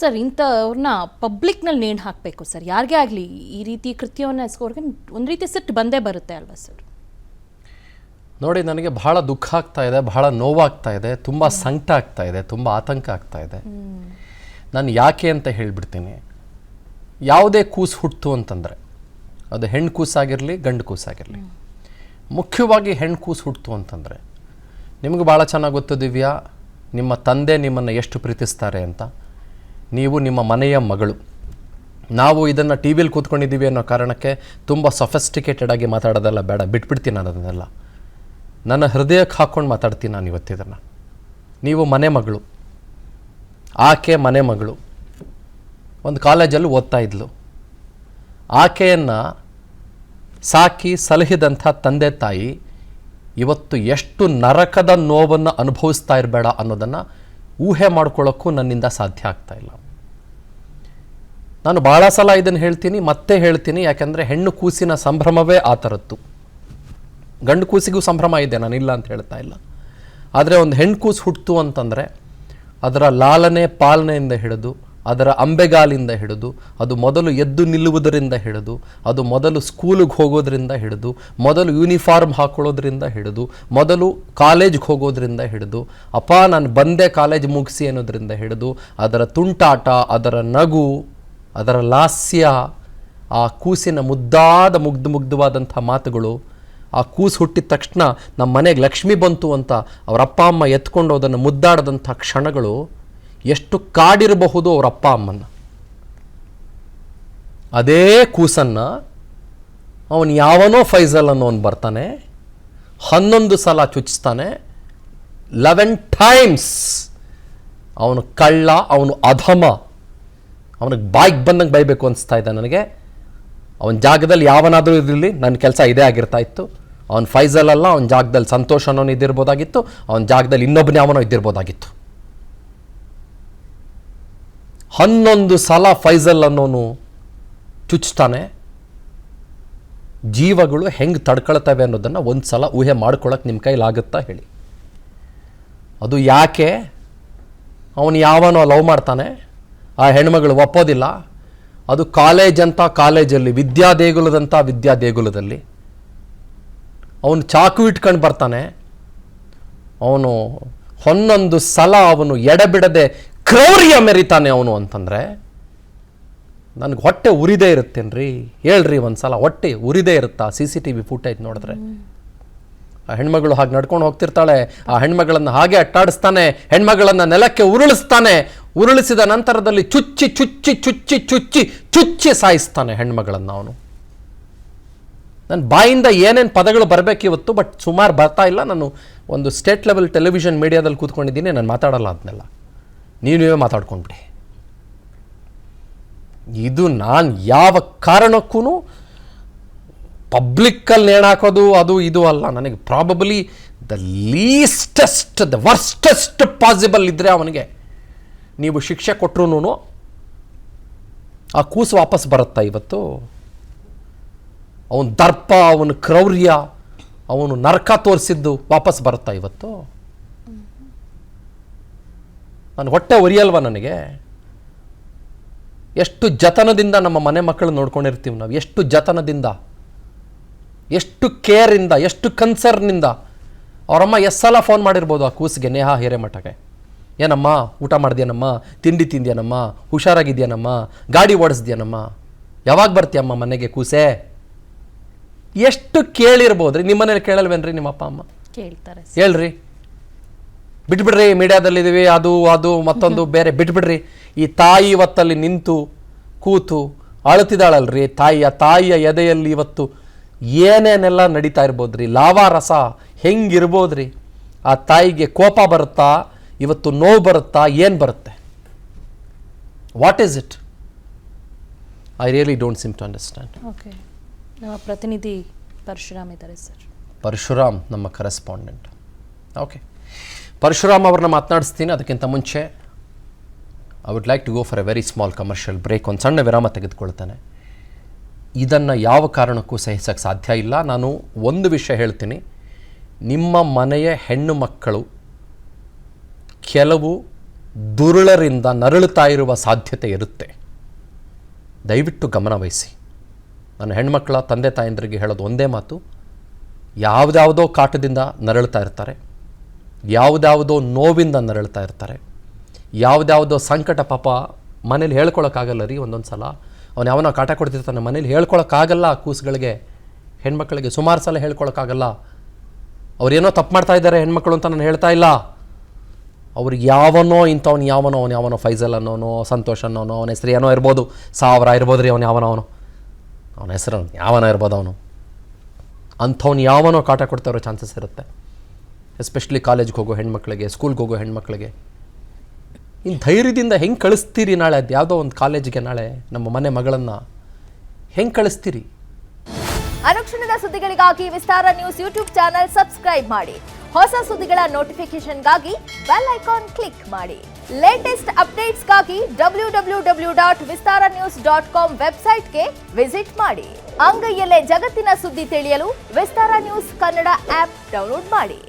Sir ಇಂಥವ್ರನ್ನ ಪಬ್ಲಿಕ್ನಲ್ಲಿ ನೇಣು ಹಾಕಬೇಕು sir, ಯಾರಿಗೇ ಆಗಲಿ ಈ ರೀತಿ ಕೃತ್ಯವನ್ನು ಎಸ್ಕೋರ್ಗೆ ಒಂದು ರೀತಿ ಸಿಟ್ಟು ಬಂದೇ ಬರುತ್ತೆ ಅಲ್ವಾ ಸರ್? ನೋಡಿ, ನನಗೆ ಬಹಳ ದುಃಖ ಆಗ್ತಾ ಇದೆ, ಬಹಳ ನೋವಾಗ್ತಾ ಇದೆ, ತುಂಬ ಸಂಕಟ ಆಗ್ತಾ ಇದೆ, ತುಂಬ ಆತಂಕ ಆಗ್ತಾ ಇದೆ. ನಾನು ಯಾಕೆ ಅಂತ ಹೇಳಿಬಿಡ್ತೀನಿ. ಯಾವುದೇ ಕೂಸು ಹುಟ್ಟಿತು ಅಂತಂದರೆ ಅದು ಹೆಣ್ಣು ಕೂಸಾಗಿರಲಿ ಗಂಡು ಕೂಸಾಗಿರಲಿ, ಮುಖ್ಯವಾಗಿ ಹೆಣ್ಣು ಕೂಸು ಹುಟ್ಟಿತು ಅಂತಂದರೆ ನಿಮಗೆ ಭಾಳ ಚೆನ್ನಾಗಿ ಗೊತ್ತು ದಿವ್ಯಾ, ನಿಮ್ಮ ತಂದೆ ನಿಮ್ಮನ್ನು ಎಷ್ಟು ಪ್ರೀತಿಸ್ತಾರೆ ಅಂತ. ನೀವು ನಿಮ್ಮ ಮನೆಯ ಮಗಳು. ನಾವು ಇದನ್ನು ಟಿ ವಿಲಿ ಕೂತ್ಕೊಂಡಿದ್ದೀವಿ ಅನ್ನೋ ಕಾರಣಕ್ಕೆ ತುಂಬ ಸೊಫೆಸ್ಟಿಕೇಟೆಡ್ ಆಗಿ ಮಾತಾಡೋದೆಲ್ಲ ಬೇಡ, ಬಿಟ್ಬಿಡ್ತೀನಿ ನಾನು ಅದನ್ನೆಲ್ಲ. ನನ್ನ ಹೃದಯಕ್ಕೆ ಹಾಕ್ಕೊಂಡು ಮಾತಾಡ್ತೀನಿ ನಾನು ಇವತ್ತಿದನ್ನು. ನೀವು ಮನೆ ಮಗಳು, ಆಕೆ ಮನೆ ಮಗಳು, ಒಂದು ಕಾಲೇಜಲ್ಲಿ ಓದ್ತಾ ಇದ್ಲು. ಆಕೆಯನ್ನು ಸಾಕಿ ಸಲಹಿದಂಥ ತಂದೆ ತಾಯಿ ಇವತ್ತು ಎಷ್ಟು ನರಕದ ನೋವನ್ನು ಅನುಭವಿಸ್ತಾ ಇರಬೇಡ ಅನ್ನೋದನ್ನು ಊಹೆ ಮಾಡ್ಕೊಳ್ಳೋಕ್ಕೂ ನನ್ನಿಂದ ಸಾಧ್ಯ ಆಗ್ತಾ ಇಲ್ಲ. ನಾನು ಭಾಳ ಸಲ ಇದನ್ನು ಹೇಳ್ತೀನಿ, ಮತ್ತೆ ಹೇಳ್ತೀನಿ, ಯಾಕೆಂದರೆ ಹೆಣ್ಣು ಕೂಸಿನ ಸಂಭ್ರಮವೇ ಆ ಥರದ್ದು. ಗಂಡು ಕೂಸಿಗೂ ಸಂಭ್ರಮ ಇದೆ, ನಾನಿಲ್ಲ ಅಂತ ಹೇಳ್ತಾ ಇಲ್ಲ. ಆದರೆ ಒಂದು ಹೆಣ್ಣು ಕೂಸು ಹುಟ್ಟಿತು ಅಂತಂದರೆ ಅದರ ಲಾಲನೆ ಪಾಲನೆಯಿಂದ ಹಿಡಿದು, ಅದರ ಅಂಬೆಗಾಲಿಂದ ಹಿಡಿದು, ಅದು ಮೊದಲು ಎದ್ದು ನಿಲ್ಲುವುದರಿಂದ ಹಿಡಿದು, ಅದು ಮೊದಲು ಸ್ಕೂಲಿಗೆ ಹೋಗೋದ್ರಿಂದ ಹಿಡಿದು, ಮೊದಲು ಯೂನಿಫಾರ್ಮ್ ಹಾಕೊಳ್ಳೋದ್ರಿಂದ ಹಿಡಿದು, ಮೊದಲು ಕಾಲೇಜ್ಗೆ ಹೋಗೋದ್ರಿಂದ ಹಿಡಿದು, ಅಪ್ಪ ನಾನು ಬಂದೆ ಕಾಲೇಜ್ ಮುಗಿಸಿ ಅನ್ನೋದ್ರಿಂದ ಹಿಡಿದು, ಅದರ ತುಂಟಾಟ, ಅದರ ನಗು, ಅದರ ಲಾಸ್ಯ, ಆ ಕೂಸಿನ ಮುದ್ದಾದ ಮುಗ್ಧವಾದಂಥ ಮಾತುಗಳು, ಆ ಕೂಸು ಹುಟ್ಟಿದ ತಕ್ಷಣ ನಮ್ಮ ಮನೆಗೆ ಲಕ್ಷ್ಮಿ ಬಂತು ಅಂತ ಅವರ ಅಪ್ಪ ಅಮ್ಮ ಎತ್ಕೊಂಡು ಅದನ್ನು ಮುದ್ದಾಡದಂಥ ಕ್ಷಣಗಳು ಎಷ್ಟು ಕಾಡಿರಬಹುದು ಅವರ ಅಪ್ಪ ಅಮ್ಮನ. ಅದೇ ಕೂಸನ್ನು ಅವನು ಯಾವನೋ ಫೈಜಲ್ ಅನ್ನೋನು ಬರ್ತಾನೆ, 11 ಸಲ ಚುಚ್ಚಿಸ್ತಾನೆ, 11 ಟೈಮ್ಸ್. ಅವನು ಕಳ್ಳ, ಅವನು ಅಧಮ, ಅವನಿಗೆ ಬಾಯಿಗೆ ಬಂದಂಗೆ ಬೈಬೇಕು ಅನಿಸ್ತಾ ಇದೆ ನನಗೆ. ಅವನ ಜಾಗದಲ್ಲಿ ಯಾವನಾದರೂ ಇರಲಿ ನನ್ನ ಕೆಲಸ ಇದೇ ಆಗಿರ್ತಾ ಇತ್ತು. ಅವನು ಫೈಜಲ್ ಅಲ್ಲ, ಅವನ ಜಾಗದಲ್ಲಿ ಸಂತೋಷ ಅನ್ನೋನು ಇದ್ದಿರ್ಬೋದಾಗಿತ್ತು, ಅವನ ಜಾಗದಲ್ಲಿ ಇನ್ನೊಬ್ಬನೇ ಅವನೋ ಇದ್ದಿರ್ಬೋದಾಗಿತ್ತು. 11 ಸಲ ಫೈಜಲ್ ಅನ್ನೋನು ಚುಚ್ತಾನೆ. ಜೀವಗಳು ಹೆಂಗೆ ತಡ್ಕೊಳ್ತವೆ ಅನ್ನೋದನ್ನು ಒಂದು ಸಲ ಊಹೆ ಮಾಡ್ಕೊಳ್ಳೋಕೆ ನಿಮ್ಮ ಕೈಲಾಗುತ್ತಾ ಹೇಳಿ? ಅದು ಯಾಕೆ? ಅವನು ಯಾವನೋ ಲವ್ ಮಾಡ್ತಾನೆ, ಆ ಹೆಣ್ಮಗಳು ಒಪ್ಪೋದಿಲ್ಲ. ಅದು ಕಾಲೇಜಲ್ಲಿ, ವಿದ್ಯಾದೇಗುಲದಲ್ಲಿ ಅವನು ಚಾಕು ಇಟ್ಕೊಂಡು ಬರ್ತಾನೆ. ಅವನು 11 ಸಲ ಅವನು ಎಡೆಬಿಡದೆ ಕ್ರೌರ್ಯ ಮೆರಿತಾನೆ ಅವನು ಅಂತಂದರೆ ನನಗೆ ಹೊಟ್ಟೆ ಉರಿದೇ ಇರುತ್ತೇನ್ರಿ? ಹೇಳ್ರಿ, ಒಂದು ಸಲ ಹೊಟ್ಟೆ ಉರಿದೇ ಇರುತ್ತಾ? CCTV ಫುಟೇಜ್ ನೋಡಿದ್ರೆ ಆ ಹೆಣ್ಮಗಳು ಹಾಗೆ ನಡ್ಕೊಂಡು ಹೋಗ್ತಿರ್ತಾಳೆ, ಆ ಹೆಣ್ಮಗಳನ್ನು ಹಾಗೆ ಅಟ್ಟಾಡಿಸ್ತಾನೆ, ಹೆಣ್ಮಗಳನ್ನು ನೆಲಕ್ಕೆ ಉರುಳಿಸ್ತಾನೆ. ಉರುಳಿಸಿದ ನಂತರದಲ್ಲಿ ಚುಚ್ಚಿ ಚುಚ್ಚಿ ಚುಚ್ಚಿ ಚುಚ್ಚಿ ಚುಚ್ಚಿ ಸಾಯಿಸ್ತಾನೆ ಹೆಣ್ಮಗಳನ್ನು ಅವನು. ನನ್ನ ಬಾಯಿಂದ ಏನೇನು ಪದಗಳು ಬರಬೇಕು ಇವತ್ತು, ಬಟ್ ಸುಮಾರು ಬರ್ತಾ ಇಲ್ಲ. ನಾನು ಒಂದು ಸ್ಟೇಟ್ ಲೆವೆಲ್ ಟೆಲಿವಿಷನ್ ಮೀಡಿಯಾದಲ್ಲಿ ಕೂತ್ಕೊಂಡಿದ್ದೀನಿ, ನಾನು ಮಾತಾಡಲ್ಲ ಅದನ್ನೆಲ್ಲ, ನೀವೇ ಮಾತಾಡ್ಕೊಂಡ್ಬಿಡಿ. ಇದು ನಾನು ಯಾವ ಕಾರಣಕ್ಕೂ ಪಬ್ಲಿಕ್ಕಲ್ಲಿ ನೇಣಾಕೋದು ಅದು ಇದು ಅಲ್ಲ. ನನಗೆ ಪ್ರಾಬಬಲಿ ದ ಲೀಸ್ಟೆಸ್ಟ್, ದ ವರ್ಸ್ಟೆಸ್ಟ್ ಪಾಸಿಬಲ್ ಇದ್ದರೆ ಅವನಿಗೆ ನೀವು ಶಿಕ್ಷೆ ಕೊಟ್ಟರು ಆ ಕೂಸು ವಾಪಸ್ ಬರುತ್ತಾ ಇವತ್ತು? ಅವನ ದರ್ಪ, ಅವನ ಕ್ರೌರ್ಯ, ಅವನು ನರಕ ತೋರಿಸಿದ್ದು ವಾಪಸ್ ಬರುತ್ತಾ ಇವತ್ತು? ನಾನು ಹೊಟ್ಟೆ ಉರಿಯಲ್ವ ನನಗೆ? ಎಷ್ಟು ಜತನದಿಂದ ನಮ್ಮ ಮನೆ ಮಕ್ಕಳು ನೋಡ್ಕೊಂಡಿರ್ತೀವಿ ನಾವು, ಎಷ್ಟು ಜತನದಿಂದ, ಎಷ್ಟು ಕೇರಿಂದ, ಎಷ್ಟು ಕನ್ಸರ್ನಿಂದ. ಅವರಮ್ಮ ಎಷ್ಟು ಸಲ ಫೋನ್ ಮಾಡಿರ್ಬೋದು ಆ ಕೂಸಿಗೆ, ನೇಹಾ ಹಿರೇಮಠಗೆ, ಏನಮ್ಮ ಊಟ ಮಾಡಿದ್ಯಾನಮ್ಮ, ತಿಂಡಿ ತಿಂದ್ಯಾನಮ್ಮ, ಹುಷಾರಾಗಿದ್ಯಾನಮ್ಮ, ಗಾಡಿ ಓಡಿಸ್ದ್ಯಾನಮ್ಮ, ಯಾವಾಗ ಬರ್ತೀಯಮ್ಮ ಮನೆಗೆ ಕೂಸೆ? ಎಷ್ಟು ಕೇಳಿರ್ಬೋದ್ರಿ? ನಿಮ್ಮ ಮನೇಲಿ ಕೇಳಲ್ವೇನ್ರಿ ನಿಮ್ಮ ಅಪ್ಪ ಅಮ್ಮ? ಕೇಳ್ತಾರೆ. ಹೇಳ್ರಿ, ಬಿಟ್ಬಿಡ್ರಿ, ಮೀಡಿಯಾದಲ್ಲಿದ್ದೀವಿ, ಅದು ಮತ್ತೊಂದು ಬೇರೆ ಬಿಟ್ಬಿಡ್ರಿ. ಈ ತಾಯಿ ಇವತ್ತಲ್ಲಿ ನಿಂತು ಕೂತು ಅಳುತ್ತಿದ್ದಾಳಲ್ರಿ, ತಾಯಿಯ ಎದೆಯಲ್ಲಿ ಇವತ್ತು ಏನೇನೆಲ್ಲ ನಡೀತಾ ಇರ್ಬೋದ್ರಿ, ಲಾವಾರಸ ಹೆಂಗಿರ್ಬೋದ್ರಿ? ಆ ತಾಯಿಗೆ ಕೋಪ ಬರುತ್ತಾ, ಇವತ್ತು ನೋವು ಬರುತ್ತಾ, ಏನು ಬರುತ್ತೆ? What is it? I really don't seem to understand. Okay, ನಮ್ಮ ಪ್ರತಿನಿಧಿ ಪರಶುರಾಮ್ ಇದ್ದಾರೆ ಸರ್. ಪರಶುರಾಮ್ ನಮ್ಮ ಕರೆಸ್ಪಾಂಡೆಂಟ್. ಓಕೆ, ಪರಶುರಾಮ್ ಅವ್ರನ್ನ ಮಾತನಾಡಿಸ್ತೀನಿ. ಅದಕ್ಕಿಂತ ಮುಂಚೆ I would like to go for a very small commercial break. ಒಂದು ಸಣ್ಣ ವಿರಾಮ ತೆಗೆದುಕೊಳ್ತಾನೆ. ಇದನ್ನು ಯಾವ ಕಾರಣಕ್ಕೂ ಸಹಿಸೋಕ್ಕೆ ಸಾಧ್ಯ ಇಲ್ಲ. ನಾನು ಒಂದು ವಿಷಯ ಹೇಳ್ತೀನಿ, ನಿಮ್ಮ ಮನೆಯ ಹೆಣ್ಣು ಮಕ್ಕಳು ಕೆಲವು ದುರುಳರಿಂದ ನರಳುತ್ತಾ ಇರುವ ಸಾಧ್ಯತೆ ಇರುತ್ತೆ. ದಯವಿಟ್ಟು ಗಮನ ವಹಿಸಿ. ನನ್ನ ಹೆಣ್ಮಕ್ಳ ತಂದೆ ತಾಯಂದ್ರಿಗೆ ಹೇಳೋದು ಒಂದೇ ಮಾತು, ಯಾವುದ್ಯಾವುದೋ ಕಾಟದಿಂದ ನರಳ್ತಾ ಇರ್ತಾರೆ, ಯಾವುದ್ಯಾವುದೋ ನೋವಿಂದ ನರಳ್ತಾ ಇರ್ತಾರೆ, ಯಾವುದ್ಯಾವುದೋ ಸಂಕಟ ಪಾಪ ಮನೇಲಿ ಹೇಳ್ಕೊಳಕ್ಕಾಗಲ್ಲ ರೀ. ಒಂದೊಂದು ಸಲ ಅವನು ಯಾವನೋ ಕಾಟ ಕೊಡ್ತಿರ್ತಾನೆ, ಮನೇಲಿ ಹೇಳ್ಕೊಳಕ್ಕಾಗಲ್ಲ. ಕೂಸುಗಳಿಗೆ, ಹೆಣ್ಮಕ್ಳಿಗೆ ಸುಮಾರು ಸಲ ಹೇಳ್ಕೊಳಕ್ಕಾಗಲ್ಲ. ಅವ್ರೇನೋ ತಪ್ಪು ಮಾಡ್ತಾ ಇದ್ದಾರೆ ಹೆಣ್ಮಕ್ಳು ಅಂತ ನಾನು ಹೇಳ್ತಾ ಇಲ್ಲ. ಅವ್ರಿಗೆ ಯಾವನೋ ಯಾವನೋ ಫೈಜಲ್ ಅನ್ನೋನೋ, ಸಂತೋಷ್ ಅನ್ನೋನೋ, ಅವನ ಹೆಸರು ಏನೋ ಇರ್ಬೋದು, 1000 ಇರ್ಬೋದು ರೀ, ಅವನ ಹೆಸರು ಯಾವನೋ ಇರ್ಬೋದು, ಅಂಥವ್ನು ಯಾವನೋ ಕಾಟ ಕೊಡ್ತಾ ಇರೋ ಚಾನ್ಸಸ್ ಇರುತ್ತೆ. ಎಸ್ಪೆಷಲಿ ಕಾಲೇಜ್ಗೆ ಹೋಗೋ ಹೆಣ್ಮಕ್ಳಿಗೆ, ಸ್ಕೂಲ್ಗೆ ಹೋಗೋ ಹೆಣ್ಮಕ್ಳಿಗೆ. ಇನ್ನು ಧೈರ್ಯದಿಂದ ಹೆಂಗೆ ಕಳಿಸ್ತೀರಿ ನಾಳೆ? ಅದು ಯಾವುದೋ ಒಂದು ಕಾಲೇಜಿಗೆ ನಾಳೆ ನಮ್ಮ ಮನೆ ಮಗಳನ್ನು ಹೆಂಗೆ ಕಳಿಸ್ತೀರಿ? ಅನುಕ್ಷಣದ ಸುದ್ದಿಗಳಿಗಾಗಿ ವಿಸ್ತಾರ ನ್ಯೂಸ್ ಯೂಟ್ಯೂಬ್ ಚಾನೆಲ್ ಸಬ್ಸ್ಕ್ರೈಬ್ ಮಾಡಿ. ಹೊಸ ಸುದ್ದಿಗಳ ನೋಟಿಫಿಕೇಶನ್ಗಾಗಿ ಬೆಲ್ ಐಕಾನ್ ಕ್ಲಿಕ್ ಮಾಡಿ. ಲೇಟೆಸ್ಟ್ ಅಪ್ಡೇಟ್ಸ್ಗಾಗಿ www.vistaranews.com ವೆಬ್ಸೈಟ್ಗೆ ವಿಸಿಟ್ ಮಾಡಿ. ಅಂಗೈಯಲ್ಲೇ ಜಗತ್ತಿನ ಸುದ್ದಿ ತಿಳಿಯಲು ವಿಸ್ತಾರ ನ್ಯೂಸ್ ಕನ್ನಡ ಆಪ್ ಡೌನ್ಲೋಡ್ ಮಾಡಿ.